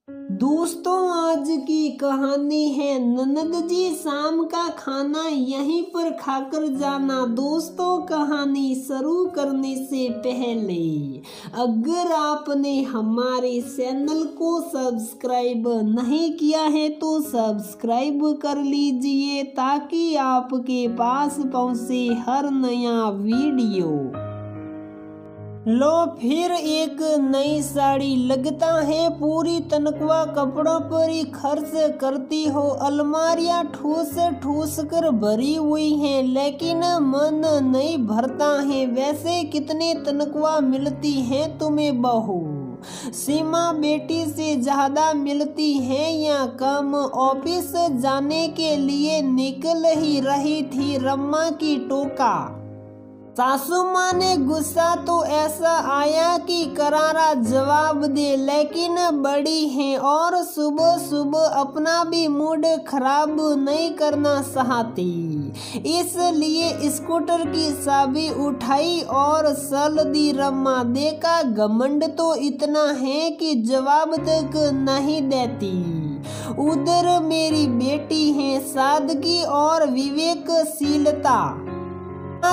दोस्तों, आज की कहानी है ननद जी शाम का खाना यहीं पर खाकर जाना। दोस्तों, कहानी शुरू करने से पहले अगर आपने हमारे चैनल को सब्सक्राइब नहीं किया है तो सब्सक्राइब कर लीजिए ताकि आपके पास पहुंचे हर नया वीडियो। लो फिर एक नई साड़ी, लगता है पूरी तनख्वाह कपड़ों पर ही खर्च करती हो। अलमारियां ठूस ठूस कर भरी हुई हैं लेकिन मन नहीं भरता है। वैसे कितनी तनख्वाह मिलती है तुम्हें बहू? सीमा बेटी से ज्यादा मिलती है या कम? ऑफिस जाने के लिए निकल ही रही थी रम्मा की टोका। सासू माँ ने गुस्सा तो ऐसा आया कि करारा जवाब दे, लेकिन बड़ी हैं और सुबह सुबह अपना भी मूड खराब नहीं करना चाहती, इसलिए स्कूटर की चाबी उठाई और चल दी। रम्मा देखा घमंड तो इतना है कि जवाब तक नहीं देती। उधर मेरी बेटी है सादगी और विवेकशीलता,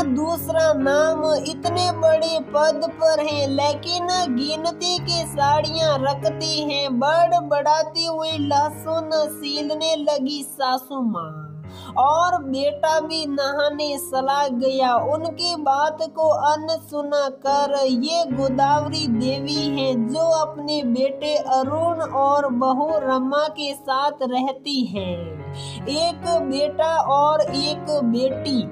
दूसरा नाम, इतने बड़े पद पर है लेकिन गिनती की साड़ियां रखती हैं। बढ़ाती हुई लहसुन सीलने लगी सासू माँ और बेटा भी नहाने चला गया। उनकी बात को अनसुना कर ये गोदावरी देवी है जो अपने बेटे अरुण और बहू रमा के साथ रहती है। एक बेटा और एक बेटी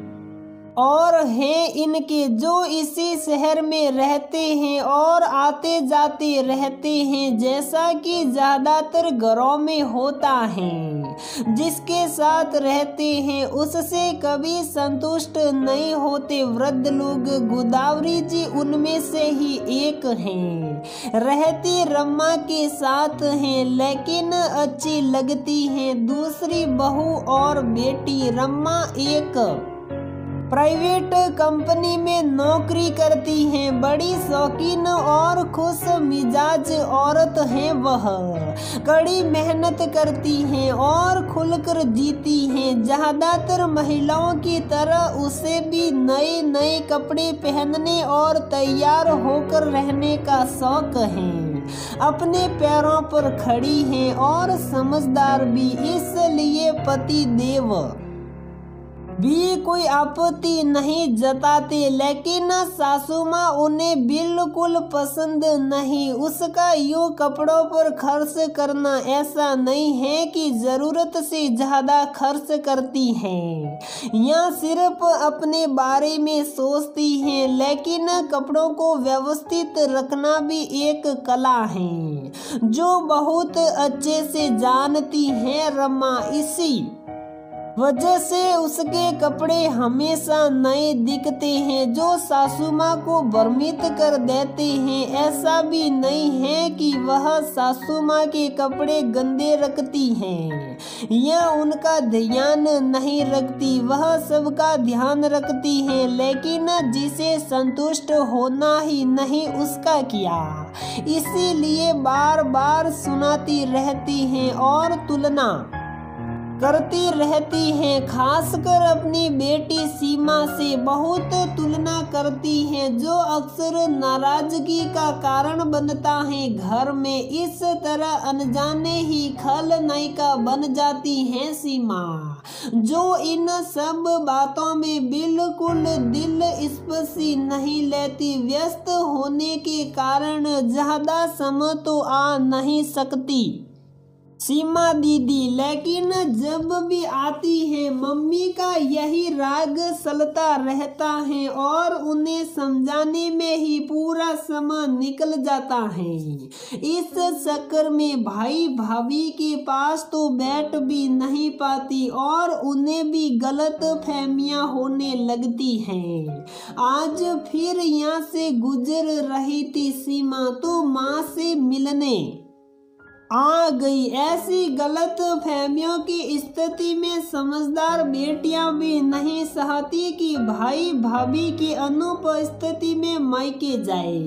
और हैं इनके जो इसी शहर में रहते हैं और आते जाते रहते हैं, जैसा कि ज्यादातर घरों में होता है। जिसके साथ रहते हैं उससे कभी संतुष्ट नहीं होते वृद्ध लोग। गोदावरी जी उनमें से ही एक हैं। रहती रम्मा के साथ हैं लेकिन अच्छी लगती हैं। दूसरी बहू और बेटी रम्मा एक प्राइवेट कंपनी में नौकरी करती हैं। बड़ी शौकीन और खुश मिजाज औरत हैं वह। कड़ी मेहनत करती हैं और खुलकर जीती हैं। ज्यादातर महिलाओं की तरह उसे भी नए नए कपड़े पहनने और तैयार होकर रहने का शौक है। अपने पैरों पर खड़ी हैं और समझदार भी, इसलिए पति देव भी कोई आपत्ति नहीं जताते, लेकिन सासू माँ उन्हें बिल्कुल पसंद नहीं। उसका यूं कपड़ों पर खर्च करना ऐसा नहीं है कि जरूरत से ज्यादा खर्च करती हैं या सिर्फ अपने बारे में सोचती हैं, लेकिन कपड़ों को व्यवस्थित रखना भी एक कला है जो बहुत अच्छे से जानती है रमा। इसी वजह से उसके कपड़े हमेशा नए दिखते हैं जो सासू माँ को भ्रमित कर देते हैं। ऐसा भी नहीं है कि वह सासू माँ के कपड़े गंदे रखती हैं या उनका ध्यान नहीं रखती, वह सबका ध्यान रखती है, लेकिन जिसे संतुष्ट होना ही नहीं उसका क्या। इसीलिए बार बार सुनाती रहती हैं और तुलना करती रहती हैं, खासकर अपनी बेटी सीमा से बहुत तुलना करती हैं जो अक्सर नाराजगी का कारण बनता है घर में। इस तरह अनजाने ही खलनायिका बन जाती है सीमा, जो इन सब बातों में बिल्कुल दिलचस्पी नहीं लेती। व्यस्त होने के कारण ज्यादा समय तो आ नहीं सकती सीमा दीदी, लेकिन जब भी आती है मम्मी का यही राग चलता रहता है और उन्हें समझाने में ही पूरा समय निकल जाता है। इस चक्कर में भाई भाभी के पास तो बैठ भी नहीं पाती और उन्हें भी गलत फहमियां होने लगती हैं। आज फिर यहाँ से गुजर रही थी सीमा तो माँ से मिलने। आ गई। ऐसी गलत फहमियों की स्थिति में समझदार बेटियां भी नहीं चाहती कि भाई भाभी की अनुपस्थिति में मायके जाए,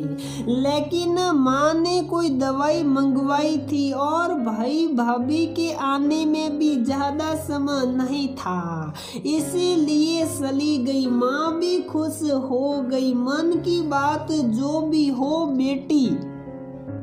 लेकिन माँ ने कोई दवाई मंगवाई थी और भाई भाभी के आने में भी ज्यादा समय नहीं था, इसीलिए चली गई। माँ भी खुश हो गई। मन की बात जो भी हो बेटी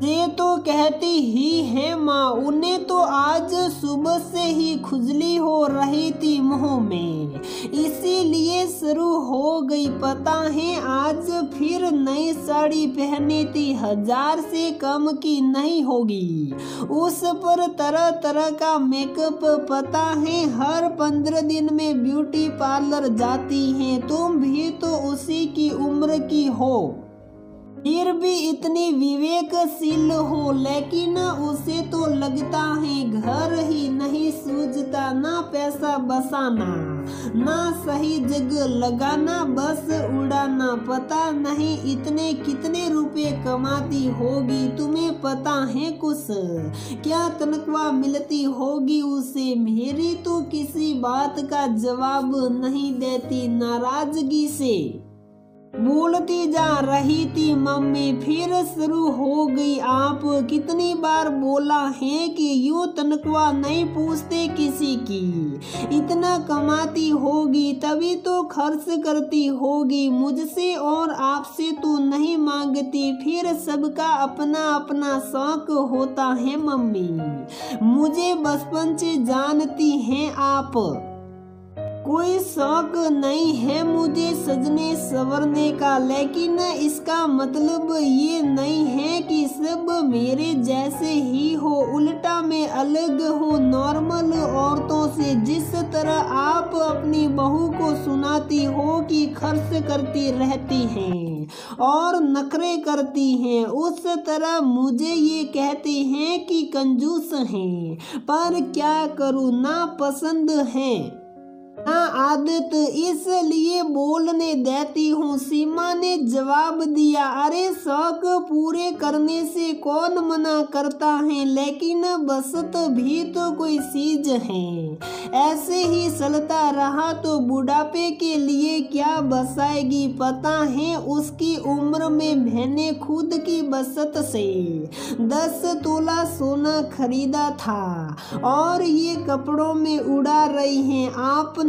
ये तो कहती ही है माँ, उन्हें तो आज सुबह से ही खुजली हो रही थी मुंह में, इसीलिए शुरू हो गई। पता है आज फिर नई साड़ी पहनी थी, 1000 से कम की नहीं होगी। उस पर तरह तरह का मेकअप, पता है हर 15 दिन में ब्यूटी पार्लर जाती हैं। तुम भी तो उसी की उम्र की हो, फिर भी इतनी विवेकशील हो, लेकिन उसे तो लगता है घर ही नहीं सूझता, ना पैसा बसाना, ना सही जगह लगाना, बस उड़ाना। पता नहीं इतने कितने रुपए कमाती होगी, तुम्हें पता है कुछ? क्या तनख्वाह मिलती होगी उसे? मेरी तो किसी बात का जवाब नहीं देती, नाराजगी से बोलती जा रही थी मम्मी। फिर शुरू हो गई। आप कितनी बार बोला है कि यूं तनख्वाह नहीं पूछते किसी की, इतना कमाती होगी तभी तो खर्च करती होगी, मुझसे और आपसे तो नहीं मांगती। फिर सबका अपना अपना शौक होता है मम्मी, मुझे बचपन से जानती हैं आप, कोई शौक नहीं है मुझे सजने संवरने का, लेकिन इसका मतलब ये नहीं है कि सब मेरे जैसे ही हो, उल्टा मैं अलग हूँ नॉर्मल औरतों से। जिस तरह आप अपनी बहू को सुनाती हो कि खर्च करती रहती हैं और नखरे करती हैं, उस तरह मुझे ये कहते हैं कि कंजूस हैं, पर क्या करूँ, ना पसंद है ना आदत, इसलिए बोलने देती हूँ। सीमा ने जवाब दिया, अरे शौक पूरे करने से कौन मना करता है, लेकिन बसत भी तो कोई चीज है, ऐसे ही चलता रहा तो बुढ़ापे के लिए क्या बसाएगी। पता है उसकी उम्र में मैंने खुद की बचत से 10 तोला सोना खरीदा था और ये कपड़ों में उड़ा रही हैं। आपने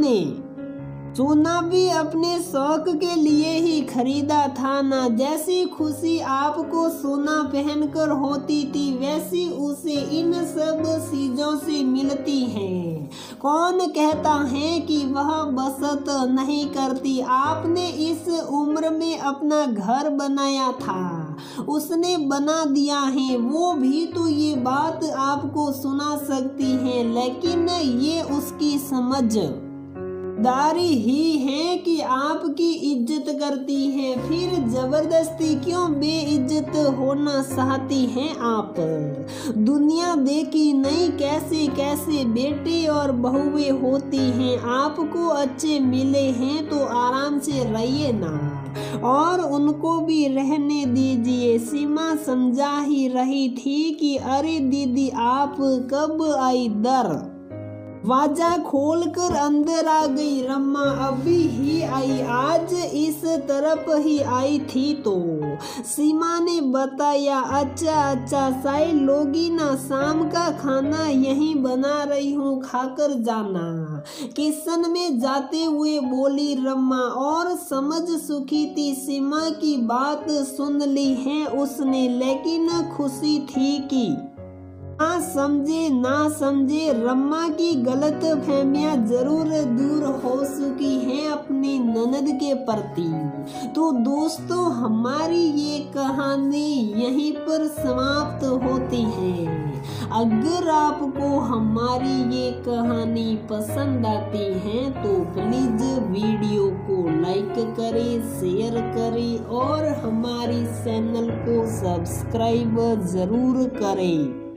सोना भी अपने शौक के लिए ही खरीदा था ना, जैसी खुशी आपको सोना पहनकर होती थी वैसी उसे इन सब चीजों से मिलती है। कौन कहता है कि वह बचत नहीं करती? आपने इस उम्र में अपना घर बनाया था, उसने बना दिया है, वो भी तो ये बात आपको सुना सकती है, लेकिन ये उसकी समझ दारी ही है कि आपकी इज्जत करती है, फिर जबरदस्ती क्यों बेइज्जत होना चाहती हैं आप? दुनिया देखी नहीं कैसे कैसे बेटे और बहुएं होती हैं, आपको अच्छे मिले हैं तो आराम से रहिए ना, और उनको भी रहने दीजिए। सीमा समझा ही रही थी कि अरे दीदी आप कब आई? दरवाजा खोलकर अंदर आ गई रमा। अभी ही आई, आज इस तरफ ही आई थी तो सीमा ने बताया। अच्छा साई लोगी ना, शाम का खाना यहीं बना रही हूँ, खाकर जाना, किचन में जाते हुए बोली रमा। और समझ सुखी थी, सीमा की बात सुन ली है उसने, लेकिन खुशी थी कि ना समझे ना समझे रमा की गलत फहमियां जरूर दूर हो चुकी हैं अपनी ननद के प्रति। तो दोस्तों हमारी ये कहानी यहीं पर समाप्त होती है। अगर आपको हमारी ये कहानी पसंद आती है तो प्लीज वीडियो को लाइक करें, शेयर करें और हमारी चैनल को सब्सक्राइब जरूर करें।